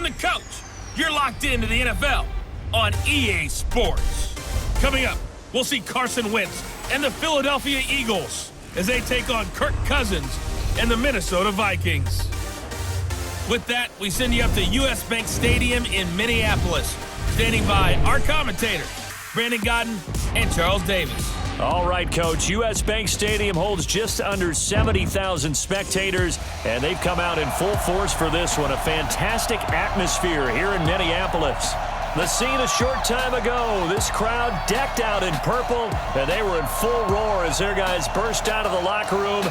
the coach. You're locked into the NFL on EA Sports. Coming up, we'll see Carson Wentz and the Philadelphia Eagles as they take on Kirk Cousins and the Minnesota Vikings. With that, we send you up to US Bank Stadium in Minneapolis. Standing by our commentators, Brandon Godden and Charles Davis. All right, Coach. US Bank Stadium holds just under 70,000 spectators, and they've come out in full force for this one. A fantastic atmosphere here in Minneapolis. The scene a short time ago, this crowd decked out in purple, and they were in full roar as their guys burst out of the locker room.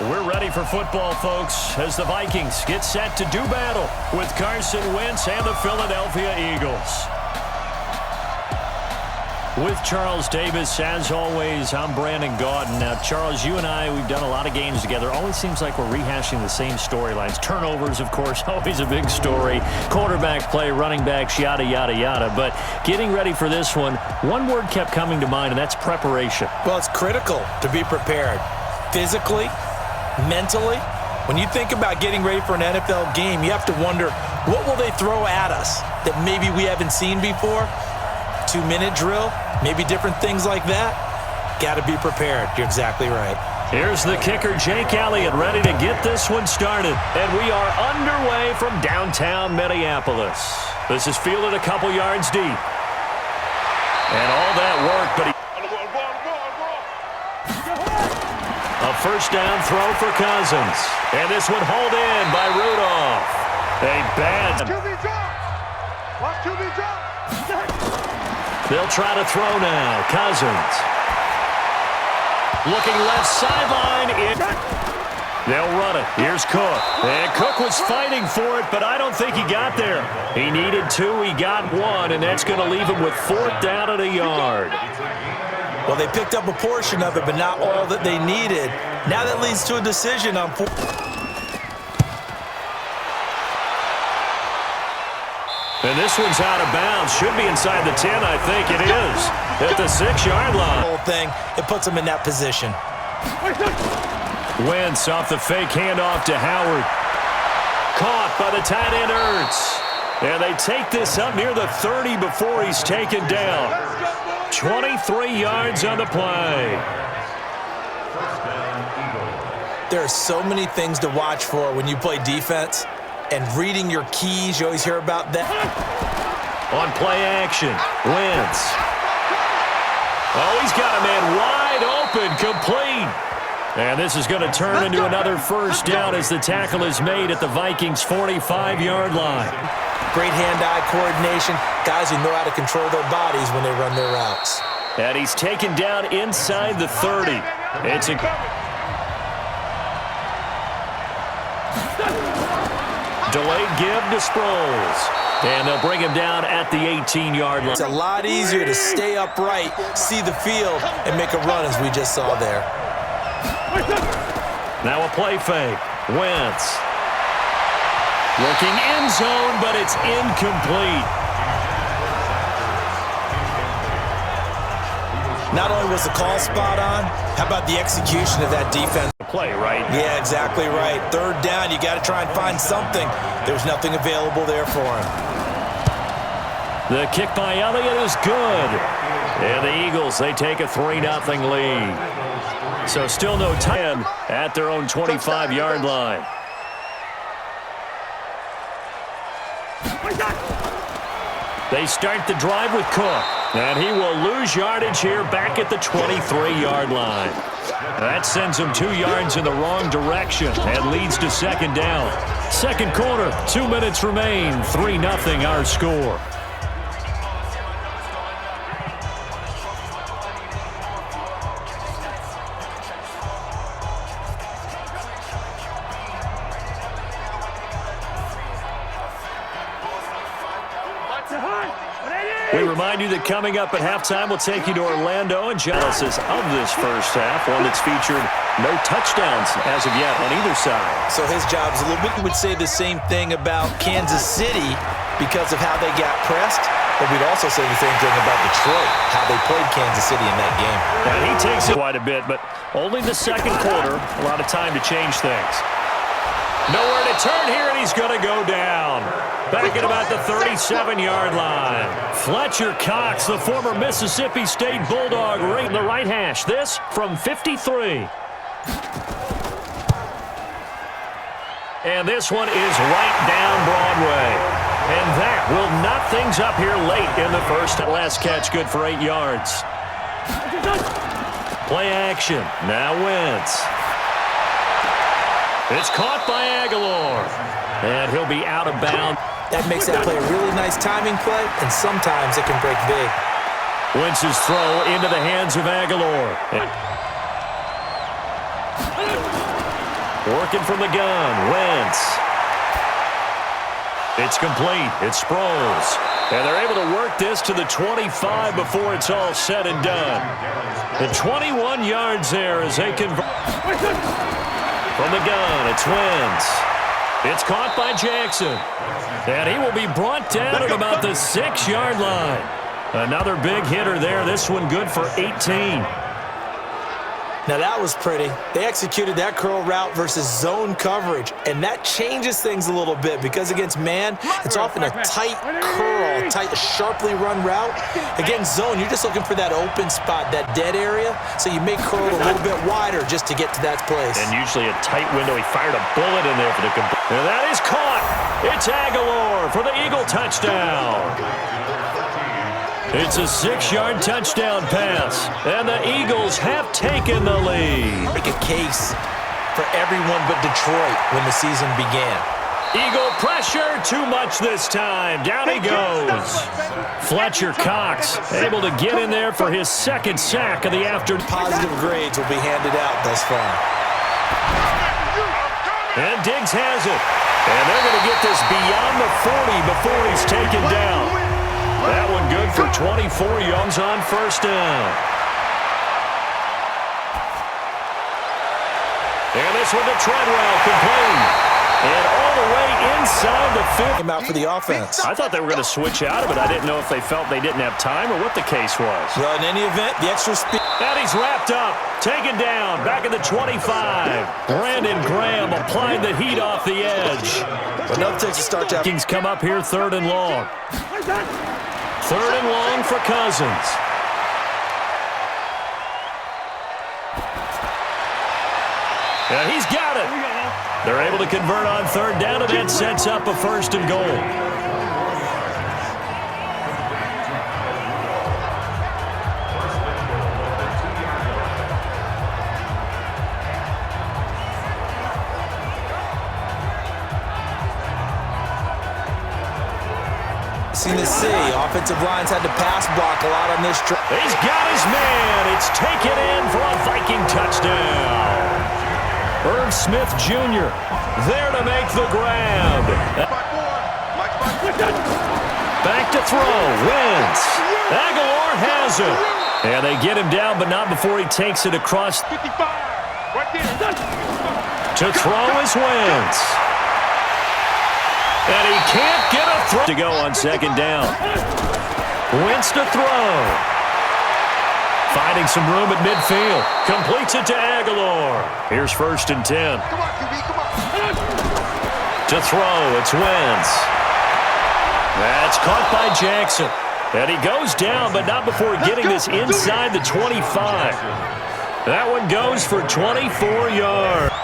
We're ready for football, folks, as the Vikings get set to do battle with Carson Wentz and the Philadelphia Eagles. With Charles Davis, as always, I'm Brandon Godden. Now, Charles, you and I, we've done a lot of games together. Always seems like we're rehashing the same storylines. Turnovers, of course, always a big story. Quarterback play, running backs, yada, yada, yada. But getting ready for this one word kept coming to mind, and that's preparation. Well, it's critical to be prepared physically, mentally. When you think about getting ready for an NFL game, you have to wonder, what will they throw at us that maybe we haven't seen before? 2-minute drill, maybe different things like that. Got to be prepared. You're exactly right. Here's the kicker, Jake Elliott, ready to get this one started. And we are underway from downtown Minneapolis. This is fielded a couple yards deep. And all that work, but a first down throw for Cousins. And this one hauled in by Rudolph. A bad... Watch QB drop. They'll try to throw now. Cousins. Looking left sideline. They'll run it. Here's Cook. And Cook was fighting for it, but I don't think he got there. He needed 2. He got 1, and that's going to leave him with 4th down at a yard. Well, they picked up a portion of it, but not all that they needed. Now that leads to a decision on... And this one's out of bounds. Should be inside the 10, I think it is. At the 6-yard line. Whole thing, it puts them in that position. Wentz off the fake handoff to Howard. Caught by the tight end Ertz. And they take this up near the 30 before he's taken down. 23 yards on the play. There are so many things to watch for when you play defense. And reading your keys, you always hear about that. On play action, Wentz. Oh, he's got a man wide open, complete. And this is going to turn into another first down as the tackle is made at the Vikings' 45-yard line. Great hand-eye coordination. Guys who know how to control their bodies when they run their routes. And he's taken down inside the 30. It's a... Delayed give to Sproles. And they'll bring him down at the 18-yard line. It's a lot easier to stay upright, see the field, and make a run as we just saw there. Now a play fake. Wentz. Looking end zone, but it's incomplete. Not only was the call spot on, how about the execution of that defense? Play, right? Yeah, exactly right. 3rd down, you got to try and find something. There's nothing available there for him. The kick by Elliott is good. And the Eagles, they take a 3-0 lead. So still no time at their own 25-yard line. They start the drive with Cook. And he will lose yardage here back at the 23-yard line. That sends him 2 yards in the wrong direction and leads to 2nd down. Second quarter, 2 minutes remain. 3-0 our score. We remind you that coming up at halftime, we'll take you to Orlando and analysis of this first half, one that's featured no touchdowns as of yet on either side. So his job is a little bit, we would say the same thing about Kansas City because of how they got pressed, but we'd also say the same thing about Detroit, how they played Kansas City in that game. And he takes it quite a bit, but only the second quarter, a lot of time to change things. Nowhere to turn here, and he's going to go down. Back at about the 37-yard line. Fletcher Cox, the former Mississippi State Bulldog, right in the right hash. This from 53. And this one is right down Broadway. And that will knock things up here late in the first. And last catch good for 8 yards. Play action. Now Wentz. It's caught by Aguilar. And he'll be out of bounds. That makes that play a really nice timing play, and sometimes it can break big. Wentz's throw into the hands of Aguilar. Working from the gun, Wentz. It's complete. It's Sproles. And they're able to work this to the 25 before it's all said and done. The 21 yards there as they convert. From the gun, it's Wentz. It's caught by Jackson. And he will be brought down at about the 6-yard line. Another big hitter there. This one good for 18. Now that was pretty. They executed that curl route versus zone coverage, and that changes things a little bit because against man, it's often a tight curl, tight, sharply run route. Against zone, you're just looking for that open spot, that dead area, so you may curl a little bit wider just to get to that place. And usually a tight window. He fired a bullet in there for the complete. And that is caught. It's Aguilar for the Eagle touchdown. It's a 6-yard touchdown pass, and the Eagles have taken the lead. Make a case for everyone but Detroit when the season began. Eagle pressure, too much this time. Down he goes. Fletcher Cox able to get in there for his second sack of the afternoon. Positive grades will be handed out thus far. And Diggs has it. And they're going to get this beyond the 40 before he's taken down. That one good for 24 yards on first down. And this one to Treadwell, complete. And all the way inside the 50. Came out for the offense. I thought they were going to switch out of it. I didn't know if they felt they didn't have time or what the case was. Well, in any event, the extra speed. And he's wrapped up, taken down, back at the 25. Brandon Graham applied the heat off the edge. Enough takes to start to. Vikings come up here 3rd and long. 3rd and long for Cousins. Yeah, he's got it. They're able to convert on 3rd down, and that sets up a 1st and goal. Seen the C. Offensive lines had to pass block a lot on this drive. He's got his man. It's taken in for a Viking touchdown. Irv Smith Jr. there to make the grab. Back to throw. Wentz. Aguilar has it. And they get him down, but not before he takes it across. To throw is Wentz. And he can't get a throw to go on 2nd down. Wentz to throw. Finding some room at midfield. Completes it to Aguilar. Here's 1st and 10. To throw, it's Wentz. That's caught by Jackson. And he goes down, but not before getting this inside the 25. That one goes for 24 yards.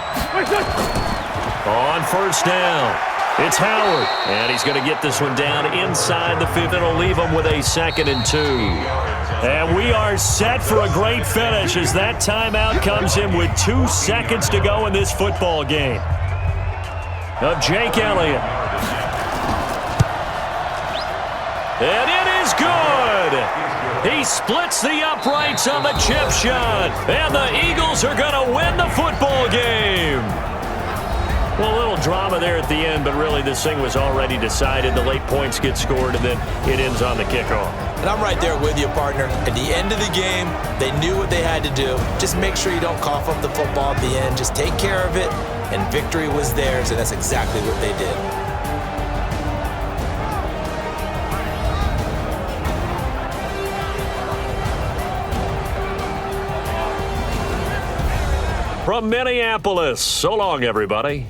On 1st down. It's Howard, and he's going to get this one down inside the 5th. It'll leave him with a 2nd and 2. And we are set for a great finish as that timeout comes in with 2 seconds to go in this football game. Of Jake Elliott. And it is good. He splits the uprights on the chip shot, and the Eagles are going to win the football game. Well, a little drama there at the end, but really this thing was already decided. The late points get scored, and then it ends on the kickoff. And I'm right there with you, partner. At the end of the game, they knew what they had to do. Just make sure you don't cough up the football at the end. Just take care of it, and victory was theirs, and that's exactly what they did. From Minneapolis, so long, everybody.